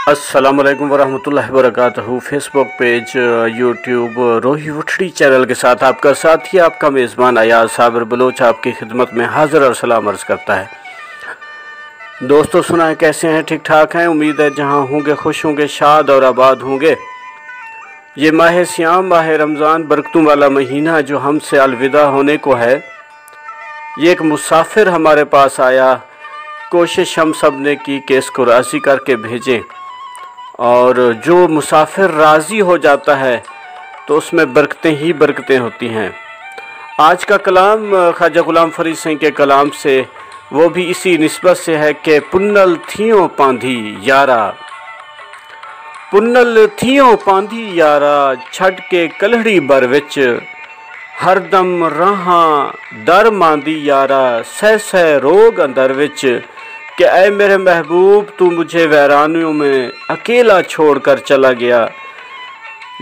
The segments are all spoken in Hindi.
अस्सलामुअलैकुम वरहमतुल्लाहि वबरकातुहू। फेसबुक पेज, यूट्यूब रोही वठड़ी चैनल के साथ आपका साथी, आपका मेज़बान अयाज साबिर बलोच आपकी खिदमत में हाज़िर और सलाम अर्ज़ करता है। दोस्तों सुनाएं, कैसे हैं? ठीक ठाक हैं? उम्मीद है जहां होंगे खुश होंगे, शाद और आबाद होंगे। ये माह सियाम, माह रमज़ान, बरकतों वाला महीना जो हमसे अलविदा होने को है, ये एक मुसाफिर हमारे पास आया। कोशिश हम सब ने की कि इसको राज़ी करके भेजें, और जो मुसाफिर राज़ी हो जाता है तो उसमें बरकतें ही बरकतें होती हैं। आज का कलाम ख्वाजा गुलाम फरीद सिंह के कलाम से, वो भी इसी निस्बत से है कि पुन्नल थियों पांधी यारा, पुन्नल थियों पांधी यारा, छड़ के कलहड़ी बर विच हरदम राहां दर मांदी यारा, सह सह रोग अंदर विच कि ऐ मेरे महबूब तू मुझे वैरानियों में अकेला छोड़कर चला गया,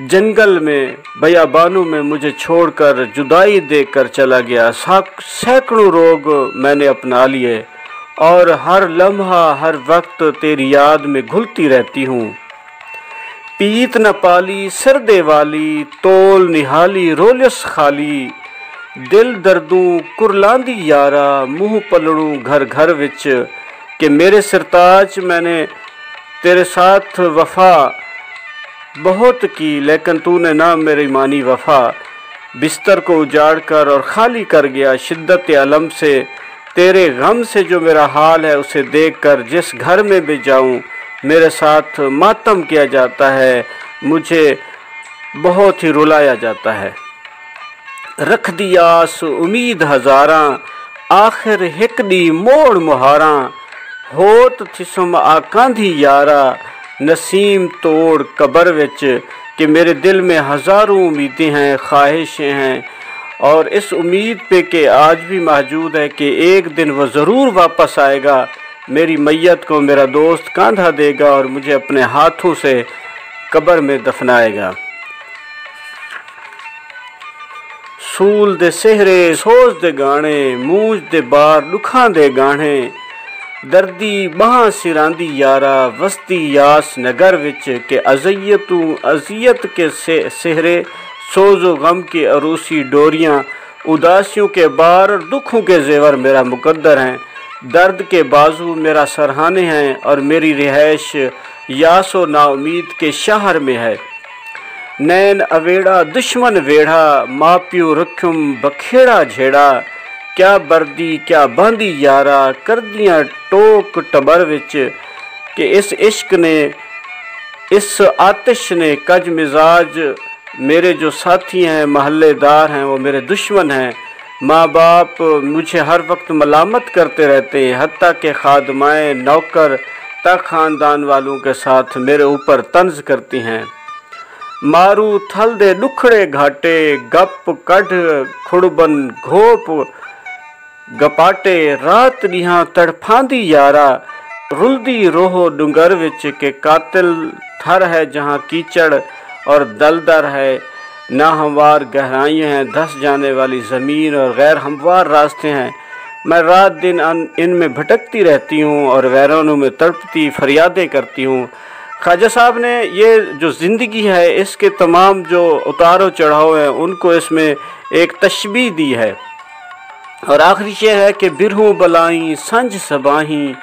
जंगल में बयाबानों में मुझे छोड़कर जुदाई देकर चला गया। सैकड़ों रोग मैंने अपना लिए और हर लम्हा हर वक्त तेरी याद में घुलती रहती हूँ। पीत न पाली सरदे वाली, तोल निहाली रोलस खाली, दिल दर्दों कुरलांदी यारा, मुँह पलड़ूं घर घर विच कि मेरे सिरताज मैंने तेरे साथ वफा बहुत की, लेकिन तूने ना मेरी मानी वफा। बिस्तर को उजाड़ कर और खाली कर गया, शिद्दत अलम से तेरे गम से जो मेरा हाल है उसे देखकर जिस घर में भी जाऊं मेरे साथ मातम किया जाता है, मुझे बहुत ही रुलाया जाता है। रख दी आस उम्मीद हज़ारां, आखिर हिक दी मोड़ मुहारां, होत थिसम आकांधी यारा, नसीम तोड़ कबर विच कि मेरे दिल में हज़ारों उम्मीदें हैं, ख्वाहिशें हैं, और इस उम्मीद पे कि आज भी मौजूद है कि एक दिन वह ज़रूर वापस आएगा, मेरी मैयत को मेरा दोस्त कांधा देगा और मुझे अपने हाथों से कब्र में दफनाएगा। सूल दे सेहरे सोच दे गाने, मूंज दे बार दुखां दे गाने, दर्दी बाह सिरांदी यारा, वस्ती यास नगर विच के अज़ियत के सेहरे सोजो गम की अरूसी डोरियां, उदासियों के बार और दुखों के जेवर मेरा मुकद्दर हैं, दर्द के बाजू मेरा सरहाने हैं और मेरी रिहाइश यासो नाउमीद के शहर में है। नैन अवेड़ा दुश्मन वेड़ा, मापियो रखुम बखेड़ा झेड़ा, क्या बर्दी क्या बांदी यारा, कर दियाँ टोक टबर विच कि इस इश्क ने, इस आतिश ने कज मिजाज मेरे जो साथी हैं, महल्लेदार हैं, वो मेरे दुश्मन हैं। माँ बाप मुझे हर वक्त मलामत करते रहते हैं, हत्ता के खादमाएँ नौकर तक ख़ानदान वालों के साथ मेरे ऊपर तंज करती हैं। मारू थल दे दुखड़े घाटे, गप कढ़ खुड़बन घोप गपाटे, रात निहा तड़फांदी यारा, रुलदी रोहो डुंगर विच के कातिल थर है जहाँ कीचड़ और दलदर है, ना हमवार गहराइयाँ हैं, धस जाने वाली ज़मीन और गैर हमवार रास्ते हैं। मैं रात दिन इनमें भटकती रहती हूँ और वैरानों में तड़पती फरियादें करती हूँ। ख्वाजा साहब ने ये जो ज़िंदगी है, इसके तमाम जो उतार चढ़ाव हैं, उनको इसमें एक तशबीह दी है। और आखिरी शेर है कि बिरहूँ बलाई संज सबाही,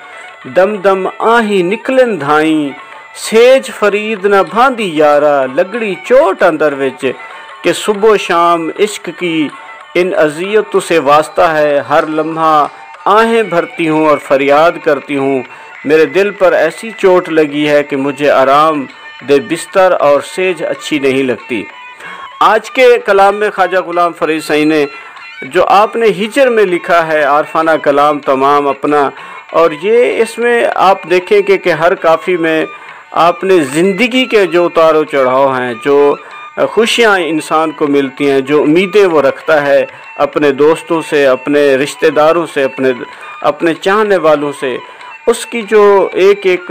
दम दम आही निकलन धाई, सेज फरीद न भांदी यारा, लगड़ी चोट अंदर विच कि सुबह शाम इश्क की इन अज़ियतों से वास्ता है, हर लम्हा आहें भरती हूँ और फरियाद करती हूँ। मेरे दिल पर ऐसी चोट लगी है कि मुझे आराम दे बिस्तर और सेज अच्छी नहीं लगती। आज के कलाम में ख्वाजा गुलाम फरीद सिंह ने जो आपने हिजर में लिखा है, आरफाना कलाम तमाम अपना, और ये इसमें आप देखेंगे कि हर काफ़ी में आपने ज़िंदगी के जो उतार चढ़ाव हैं, जो खुशियाँ इंसान को मिलती हैं, जो उम्मीदें वो रखता है अपने दोस्तों से, अपने रिश्तेदारों से, अपने चाहने वालों से, उसकी जो एक एक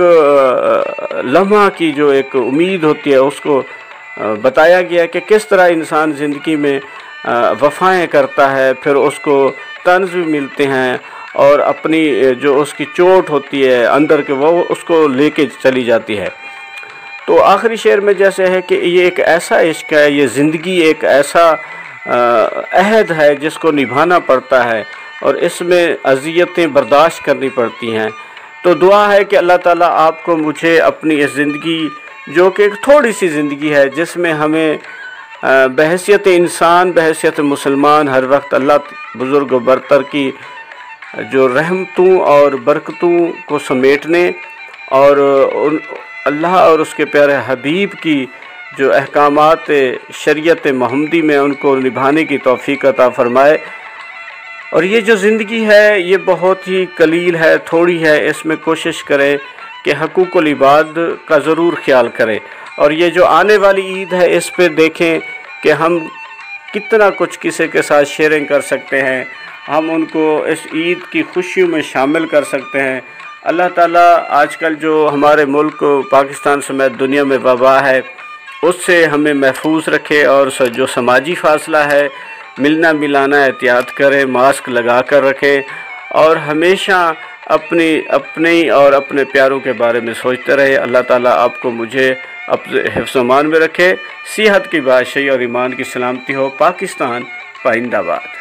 लम्हा की जो एक उम्मीद होती है, उसको बताया गया कि किस तरह इंसान ज़िंदगी में वफ़ाएँ करता है, फिर उसको तंज़ भी मिलते हैं और अपनी जो उसकी चोट होती है अंदर के वो उसको लेके चली जाती है। तो आखिरी शेर में जैसे है कि ये एक ऐसा इश्क है, ये ज़िंदगी एक ऐसा अहद है जिसको निभाना पड़ता है और इसमें अज़ियतें बर्दाश्त करनी पड़ती हैं। तो दुआ है कि अल्लाह ताला आपको मुझे अपनी इस ज़िंदगी, जो कि एक थोड़ी सी ज़िंदगी है जिसमें हमें बहैसियत इंसान, बहैसियत मुसलमान हर वक्त अल्लाह बुज़ुर्ग बरतर की जो रहमतों और बरकतों को समेटने और उन अल्लाह और उसके प्यारे हबीब की जो अहकामात शरीयत मोहम्मदी में उनको निभाने की तौफ़ीक अता फ़रमाए। और ये जो ज़िंदगी है ये बहुत ही कलील है, थोड़ी है, इसमें कोशिश करें कि हकूक़ुल इबाद का ज़रूर ख्याल करें। और ये जो आने वाली ईद है इस पे देखें कि हम कितना कुछ किसी के साथ शेयरिंग कर सकते हैं, हम उनको इस ईद की खुशियों में शामिल कर सकते हैं। अल्लाह ताला आजकल जो हमारे मुल्क पाकिस्तान समेत दुनिया में वबा है उससे हमें महफूज रखे और जो समाजी फ़ासला है, मिलना मिलाना एहतियात करें, मास्क लगा कर रखें और हमेशा अपने और अपने प्यारों के बारे में सोचते रहे। अल्लाह ताला आपको मुझे अपने हिफ्ज़-ओ-मान में रखे। सेहत की बादशाही और ईमान की सलामती हो। पाकिस्तान पाइंदाबाद।